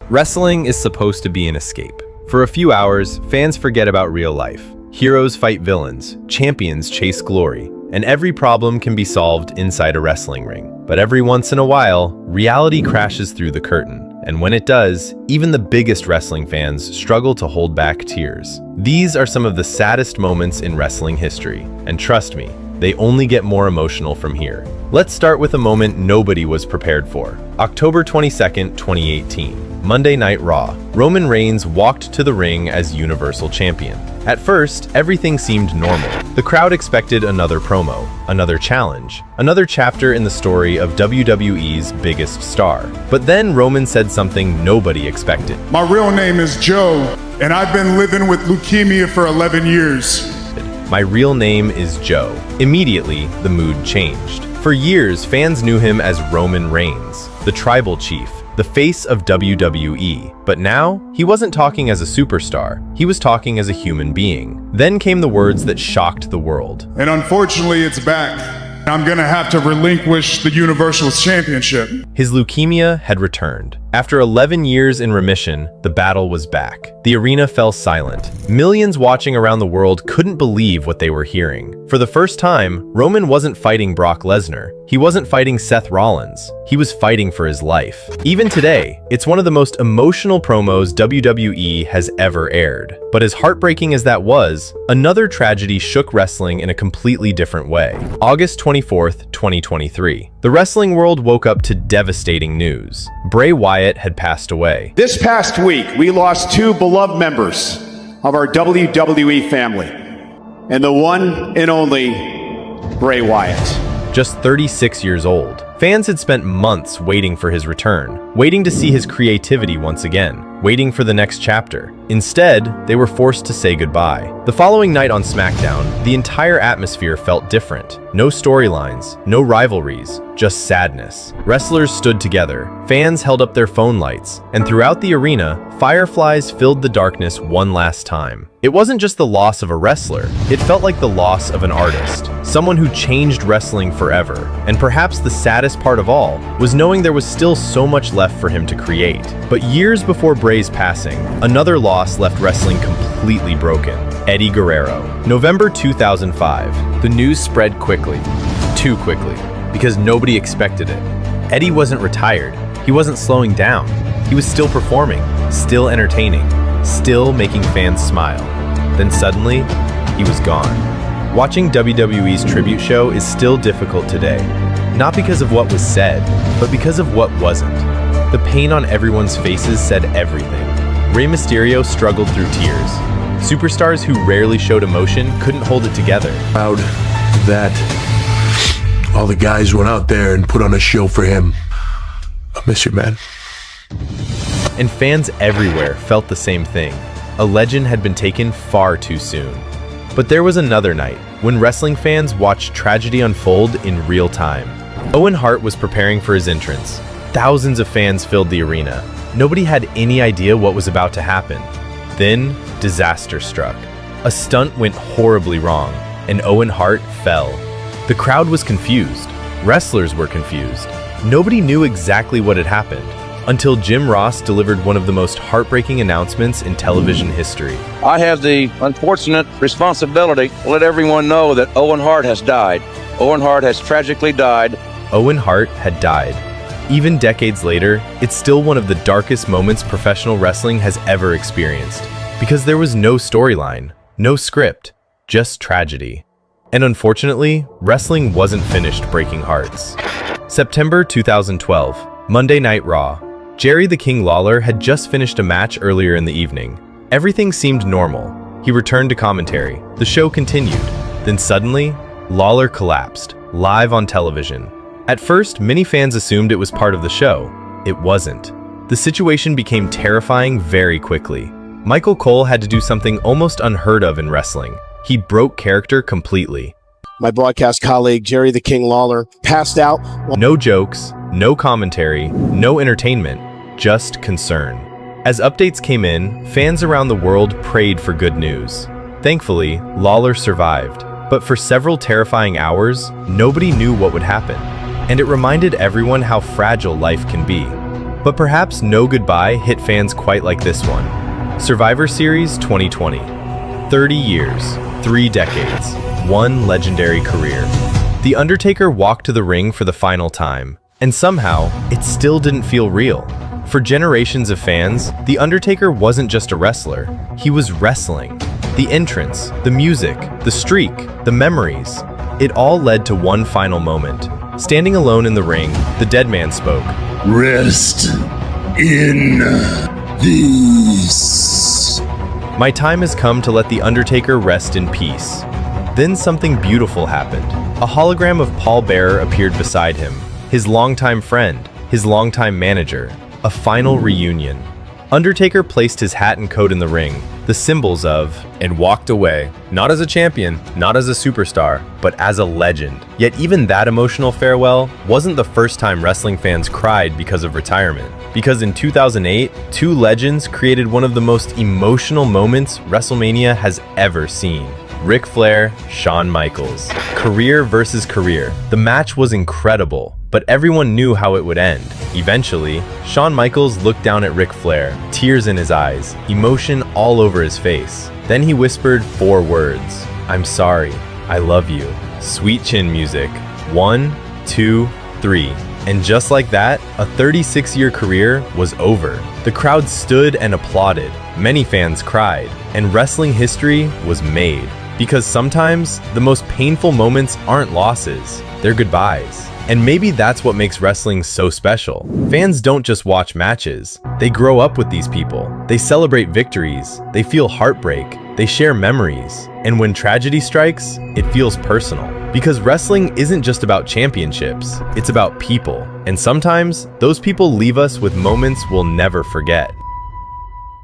Wrestling is supposed to be an escape. For a few hours, fans forget about real life. Heroes fight villains, champions chase glory, and every problem can be solved inside a wrestling ring. But every once in a while, reality crashes through the curtain. And when it does, even the biggest wrestling fans struggle to hold back tears. These are some of the saddest moments in wrestling history. And trust me, they only get more emotional from here. Let's start with a moment nobody was prepared for. October 22nd, 2018, Monday Night Raw. Roman Reigns walked to the ring as Universal Champion. At first, everything seemed normal. The crowd expected another promo, another challenge, another chapter in the story of WWE's biggest star. But then Roman said something nobody expected. My real name is Joe, and I've been living with leukemia for 11 years. My real name is Joe. Immediately, the mood changed. For years, fans knew him as Roman Reigns, the tribal chief, the face of WWE. But now, he wasn't talking as a superstar, he was talking as a human being. Then came the words that shocked the world. And unfortunately, it's back. I'm gonna have to relinquish the Universal Championship. His leukemia had returned. After 11 years in remission, the battle was back. The arena fell silent. Millions watching around the world couldn't believe what they were hearing. For the first time, Roman wasn't fighting Brock Lesnar. He wasn't fighting Seth Rollins. He was fighting for his life. Even today, it's one of the most emotional promos WWE has ever aired. But as heartbreaking as that was, another tragedy shook wrestling in a completely different way. August 24th, 2023. The wrestling world woke up to devastating news. Bray Wyatt had passed away. This past week, we lost two beloved members of our WWE family, and the one and only Bray Wyatt. Just 36 years old. Fans had spent months waiting for his return, waiting to see his creativity once again, waiting for the next chapter. Instead, they were forced to say goodbye. The following night on SmackDown, the entire atmosphere felt different. No storylines, no rivalries, just sadness. Wrestlers stood together, fans held up their phone lights, and throughout the arena, fireflies filled the darkness one last time. It wasn't just the loss of a wrestler, it felt like the loss of an artist, someone who changed wrestling forever. And perhaps the saddest part of all was knowing there was still so much left for him to create. But years before Bray's passing, another loss left wrestling completely broken. Eddie Guerrero. November 2005. The news spread quickly, too quickly, because nobody expected it. Eddie wasn't retired, he wasn't slowing down, he was still performing, still entertaining, still making fans smile. Then suddenly, he was gone. Watching WWE's tribute show is still difficult today, not because of what was said, but because of what wasn't. The pain on everyone's faces said everything. Rey Mysterio struggled through tears. Superstars who rarely showed emotion couldn't hold it together. Proud that all the guys went out there and put on a show for him. I miss you, man. And fans everywhere felt the same thing. A legend had been taken far too soon. But there was another night when wrestling fans watched tragedy unfold in real time. Owen Hart was preparing for his entrance. Thousands of fans filled the arena. Nobody had any idea what was about to happen. Then, disaster struck. A stunt went horribly wrong, and Owen Hart fell. The crowd was confused. Wrestlers were confused. Nobody knew exactly what had happened, until Jim Ross delivered one of the most heartbreaking announcements in television history. I have the unfortunate responsibility to let everyone know that Owen Hart has died. Owen Hart has tragically died. Owen Hart had died. Even decades later, it's still one of the darkest moments professional wrestling has ever experienced, because there was no storyline, no script, just tragedy. And unfortunately, wrestling wasn't finished breaking hearts. September 2012, Monday Night Raw. Jerry the King Lawler had just finished a match earlier in the evening. Everything seemed normal. He returned to commentary. The show continued. Then suddenly, Lawler collapsed, live on television. At first, many fans assumed it was part of the show. It wasn't. The situation became terrifying very quickly. Michael Cole had to do something almost unheard of in wrestling. He broke character completely. My broadcast colleague, Jerry the King Lawler, passed out. No jokes, no commentary, no entertainment, just concern. As updates came in, fans around the world prayed for good news. Thankfully, Lawler survived. But for several terrifying hours, nobody knew what would happen. And it reminded everyone how fragile life can be. But perhaps no goodbye hit fans quite like this one. Survivor Series 2020. 30 years, 3 decades, 1 legendary career. The Undertaker walked to the ring for the final time, and somehow, it still didn't feel real. For generations of fans, The Undertaker wasn't just a wrestler, he was wrestling. The entrance, the music, the streak, the memories, it all led to one final moment. Standing alone in the ring, the dead man spoke. Rest in peace. My time has come to let The Undertaker rest in peace. Then something beautiful happened. A hologram of Paul Bearer appeared beside him, his longtime friend, his longtime manager. A final reunion. Undertaker placed his hat and coat in the ring, the symbols of, and walked away, not as a champion, not as a superstar, but as a legend. Yet even that emotional farewell wasn't the first time wrestling fans cried because of retirement. Because in 2008, 2 legends created one of the most emotional moments WrestleMania has ever seen. Ric Flair, Shawn Michaels. Career versus career. The match was incredible, but everyone knew how it would end. Eventually, Shawn Michaels looked down at Ric Flair, tears in his eyes, emotion all over his face. Then he whispered 4 words. I'm sorry, I love you. Sweet chin music. 1, 2, 3. And just like that, a 36-year career was over. The crowd stood and applauded. Many fans cried, and wrestling history was made. Because sometimes, the most painful moments aren't losses, they're goodbyes. And maybe that's what makes wrestling so special. Fans don't just watch matches, they grow up with these people. They celebrate victories, they feel heartbreak, they share memories. And when tragedy strikes, it feels personal. Because wrestling isn't just about championships, it's about people. And sometimes, those people leave us with moments we'll never forget.